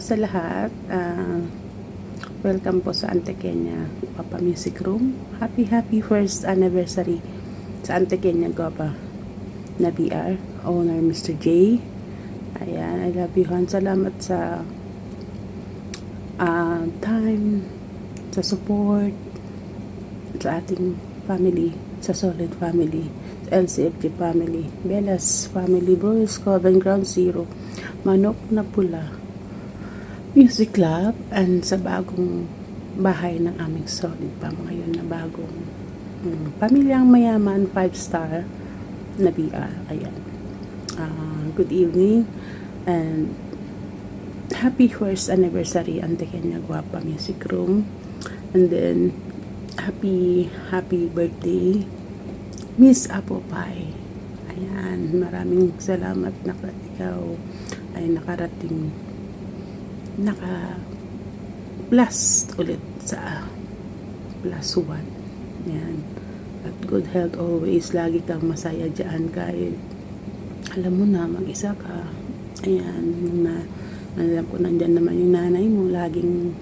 po sa lahat. Welcome po sa Ante Kenya Guapa Music Room. Happy first anniversary sa Ante Kenya Guapa na BR. Owner Mr. J. Ayan, I love you, Han. Salamat sa time, sa support, sa ating family, sa Solid Family, sa LCFG Family, Belas Family, Boys Club and Ground Zero, Manok na Pula Music Club, and sa bagong bahay ng aming Solid Fam ngayon na bagong pamilyang mayaman 5-star na BR. Ayan. Good evening and happy first anniversary Ante Kenya Guapa Music Room, and then happy birthday Miss Apple Pie. Ayan, maraming salamat na ikaw ay nakarating, naka-plus ulit sa +1. Ayan. At good health always. Lagi kang masaya dyan kahit alam mo na mag-isa ka. Ayan. Alam ko nandyan naman yung nanay mo. Laging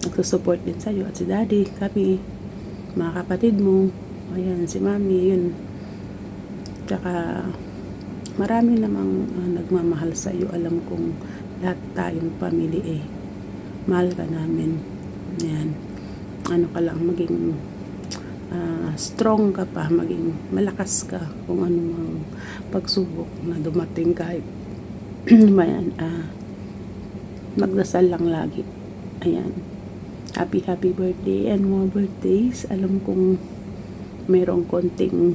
nagsusupport din sa'yo. At si daddy, kami, mga kapatid mo. Ayan, si mami, yun. Tsaka marami namang nagmamahal sa'yo. Alam kong lahat tayong pamilya mahal ka namin. Ayan. Ano ka lang, maging strong ka pa, maging malakas ka kung ano mang pagsubok na dumating kahit ayan, magdasal lang lagi. Ayan. Happy birthday and more birthdays. Alam kong mayroong konting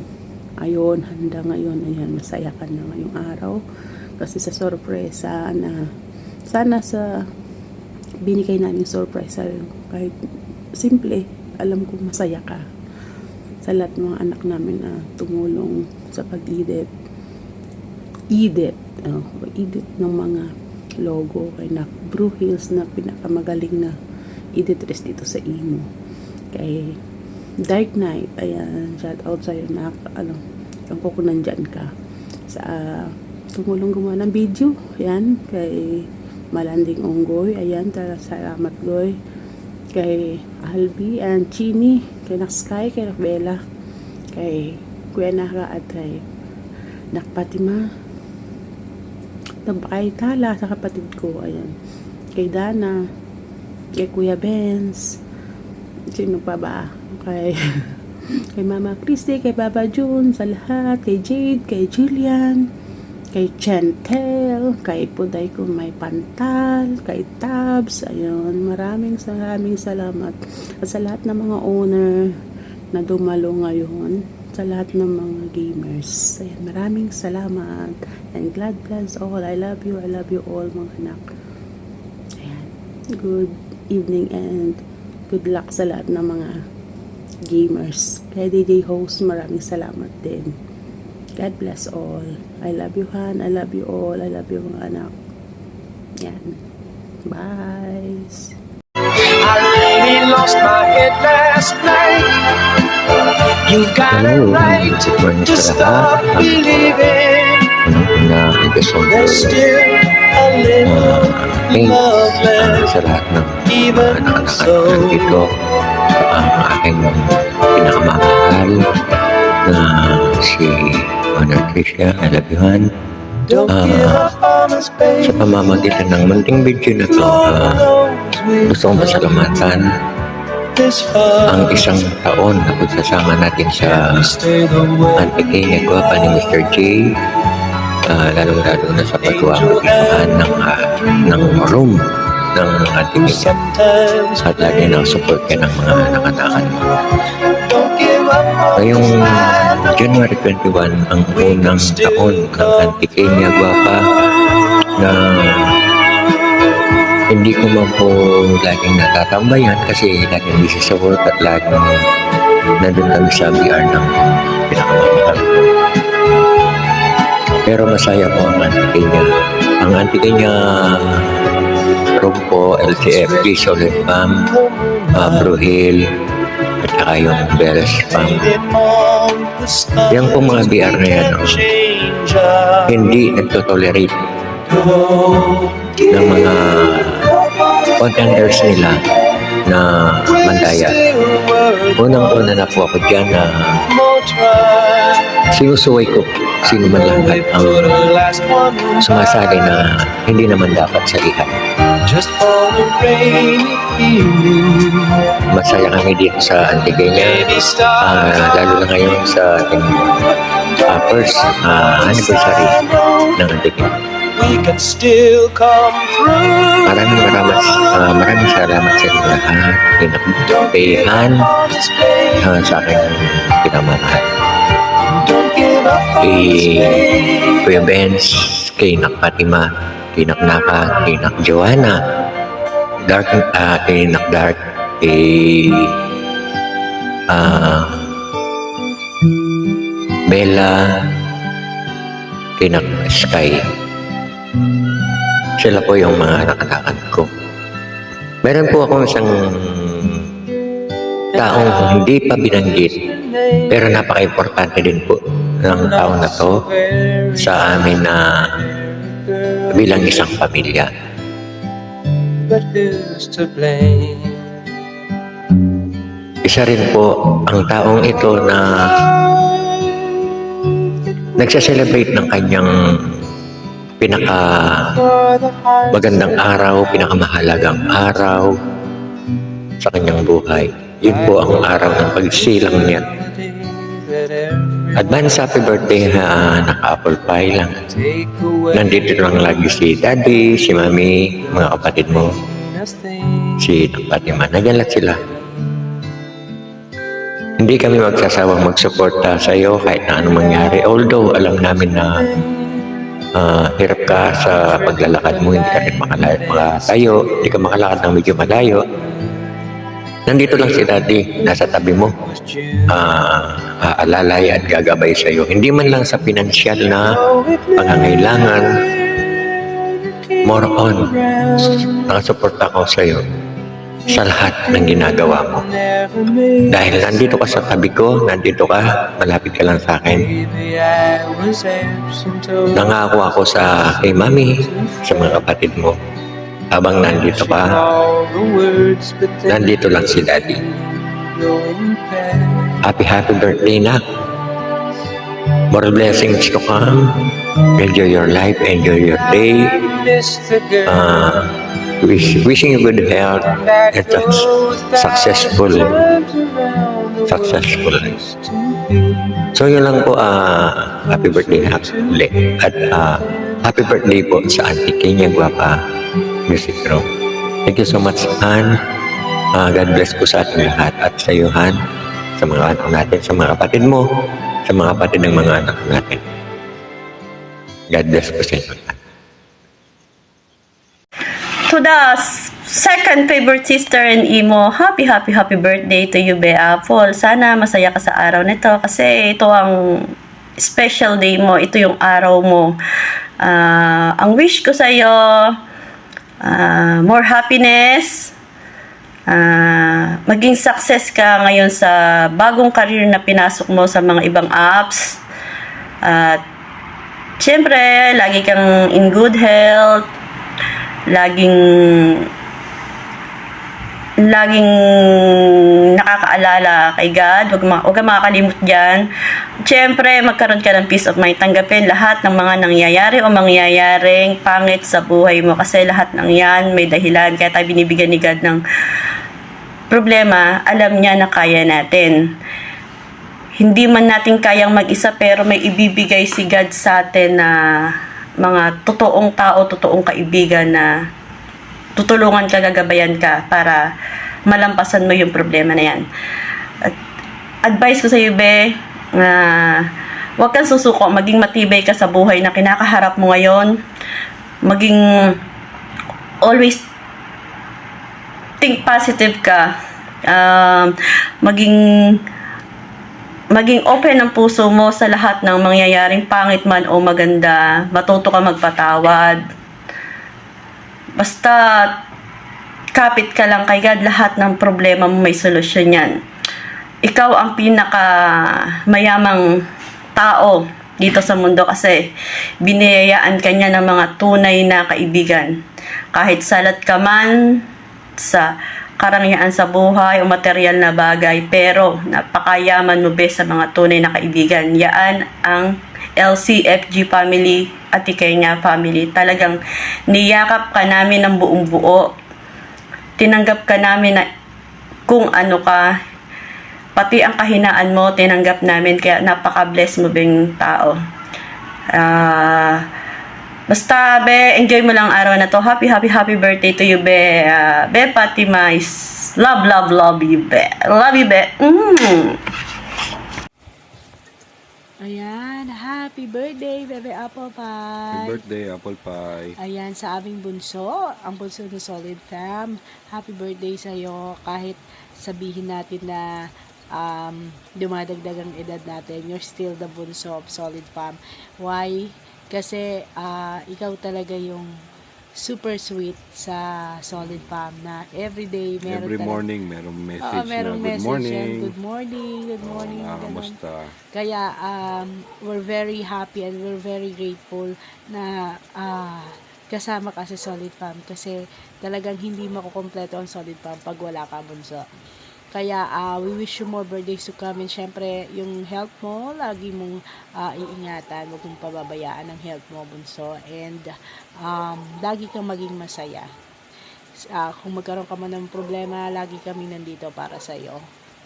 ayon, handa ngayon. Ayan, masaya ka na ngayong araw kasi sa sorpresa na sana sa binigay namin surprise kahit simple, alam kong masaya ka sa lahat ng mga anak namin na tumulong sa pag-edit ng mga logo kay Nak Brew Hills na pinakamagaling na editress dito sa Imo, kay Dark Knight. Ayan, shout out sa'yo na yung ko nandyan ka sa tumulong gumawa ng video. Ayan, kay Malanding Onggoy. Ayan, salamat Goy. Kay Albi and Chini, kay Naksky, kay Nakbela, kay Kuya Naka at kay Nakpatima, kay Tala sa kapatid ko. Ayan, kay Dana, kay Kuya Benz, sino pa ba, kay kay Mama Christy, kay Papa June, sa lahat, kay Jade, kay Julian, kay Chantel, kay Puday ko may pantal, kay Tabs. Ayun, maraming salamat at sa lahat ng mga owner na dumalo ngayon, sa lahat ng mga gamers. Ayan, maraming salamat and God bless all. I love you all mga anak. Ayan, good evening and good luck sa lahat ng mga gamers. Kay DJ Host, maraming salamat din. God bless all. I love you, Han. I love you all. I love you mga anak. Yan. Bye. I really lost my head last night. You've got a right to stop believing. There's still a little love left. Sa lahat ng Even so, dito, ang aking pinakamamahal na si Honor Tricia, I love you, Han. don't give up on us, baby. Sa pamamagitan ng munting video na to, gusto kong pasalamatan This far, ang isang taon na pagsasama natin sa stay the way. Ante Kenya Guapa ni Mr. J, lalong-lalo na sa pagwawagitan ng room ng Ante Kenya Sometimes at lagi ng support ka ng mga anak-anakan mo. don't give up on Ngayong us. January 21, ang unang taon ng Ante Kenya Guapa na hindi ko man po laging natatambayan kasi laging busy sa work at laging nandun kami sa BR ng pinakamamahal ko. Pero masaya po ang Ante Kenya. Ang Ante Kenya room po, LCFG, Solid Fam, Brew Hill, at saka yung Belas Fam. Yan po mga BR na yan, hindi nagtotolerate ng mga contenders nila na mandaya. Unang-una na po ako dyan na sinusuway ko sino man lahat ang sumasali na hindi naman dapat salihan. Just for the rainy evening. Masaya kami dito sa Antigua, lalo na ngayon sa ating first anniversary ng Antigua. We can still come through. Maraming salamat sa inyo lahat. Kay Han, sa aking pinamahal. Don't give up on Kay Kuya Benz, kay Nak Fatima, kay Nak Naka, kay Nak Joanna, kay Nak Dark, kay Bella, kay Nak Sky. Sila po yung mga nakatakan ko. Meron po akong isang taong hindi pa binanggit, pero napaka-importante din po ng taong na to sa amin na bilang isang pamilya. But who's to blame? Isa rin po ang taong ito na nagsa-celebrate ng kanyang pinaka magandang araw, pinakamahalagang araw sa kanyang buhay. Yun po ang araw ng pagsilang niya. Advance happy birthday, naka-apple pie lang. Nandito lang lagi si Daddy, si Mami, mga kapatid mo, si Fatima. Nagyan lang sila. Hindi kami magsasawang magsuporta sa iyo kahit na anong mangyari. Although alam namin na hirap ka sa paglalakad mo, hindi ka rin makatayo, hindi ka makalakad ng medyo malayo. Nandito lang si Daddy, nasa tabi mo, aalalay at gagabay sa iyo. Hindi man lang sa pinansyal na pangangailangan, more on, nakasuporta ko sa iyo sa lahat ng ginagawa mo. Dahil nandito ka sa tabi ko, nandito ka, malapit ka lang sa akin. Nangako ako sa kay Mami, sa mga kapatid mo. Habang nandito ka, nandito lang si Daddy. Happy birthday na. More blessings to come. Enjoy your life, enjoy your day. Wishing you good health and successful. So yun lang po, happy birthday na ulit. At happy birthday po sa Auntie Kenya Guapa Music Room. Thank you so much, Han. God bless po sa ating lahat at sa iyo, Han, sa mga anak natin, sa mga kapatid mo, sa mga kapatid ng mga anak natin. God bless po sa inyo lahat. To the second favorite sister and Imo, happy birthday to you, Bea Apple. Sana masaya ka sa araw nito kasi ito ang special day mo. Ito yung araw mo. Ang wish ko sa iyo, more happiness, maging success ka ngayon sa bagong career na pinasok mo sa mga ibang apps. At syempre, lagi kang in good health. Laging nakakaalala kay God. Huwag kang makakalimot dyan. Siyempre, magkaroon ka ng peace of mind. Tanggapin lahat ng mga nangyayari o mangyayaring pangit sa buhay mo. Kasi lahat ng yan may dahilan. Kaya tayo binibigyan ni God ng problema. Alam niya na kaya natin. Hindi man natin kayang mag-isa, pero may ibibigay si God sa atin na mga totoong tao, totoong kaibigan na tutulungan ka, gagabayan ka para malampasan mo yung problema na yan. At advice ko sa iyo, Be, huwag kang susuko, maging matibay ka sa buhay na kinakaharap mo ngayon. Maging always think positive ka. Maging open ang puso mo sa lahat ng mangyayaring pangit man o maganda. Matuto ka magpatawad. Basta kapit ka lang kay God, lahat ng problema mo may solusyon yan. Ikaw ang pinaka mayamang tao dito sa mundo kasi biniyayaan ka niya ng mga tunay na kaibigan. Kahit salat ka man, sa karangyaan sa buhay o material na bagay, pero napakayaman mo be sa mga tunay na kaibigan. Yaan ang LCFG family at Kenya family. Talagang niyakap ka namin ng buong buo. Tinanggap ka namin na kung ano ka, pati ang kahinaan mo, tinanggap namin. Kaya napaka-bless mo bing tao. Basta, be, enjoy mo lang araw na to. Happy birthday to you, be. Be, Fatima is love you, be. Love you, be. Ayan, happy birthday, Bebe Apple Pie. Happy birthday, Apple Pie. Ayan, sa aming bunso, ang bunso ng Solid Fam. Happy birthday sa'yo. Kahit sabihin natin na dumadagdag ang edad natin, you're still the bunso of Solid Fam. Why? Kasi ikaw talaga yung super sweet sa Solid Fam na everyday meron Every talaga. morning, merong message Merong na good message morning. yan. Good morning. Ganun. Kamusta? Kaya we're very happy and we're very grateful na kasama ka sa Solid Fam kasi talagang hindi makukompleto ang Solid Fam pag wala ka, bunso. Kaya we wish you more birthdays to come, and syempre yung health mo lagi mong iingatan, huwag mong pababayaan ang health mo, bunso, and lagi kang maging masaya. Kung magkaroon ka man ng problema, lagi kami nandito para sa iyo.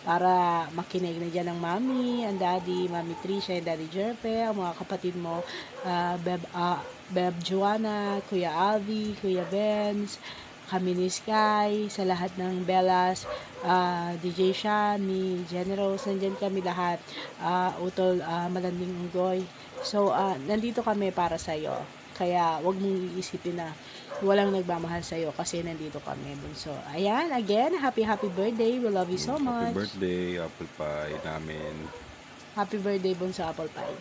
Para makinig na dyan ng mami, ang daddy, mami Trisha, and daddy Jerpe, ang mga kapatid mo, Beb Joanna, Kuya Alvi, Kuya Benz, kami ni Sky, sa lahat ng Bellas, DJ Shani, Generals, nandyan kami lahat, Utol, Malanding Unggoy. So, nandito kami para sa'yo. Kaya, wag mong iisipin na walang nagmamahal sa'yo kasi nandito kami, bunso. Ayan, again, happy birthday. We love you so much. Happy birthday, Apple Pie namin. Happy birthday, bunso Apple Pie.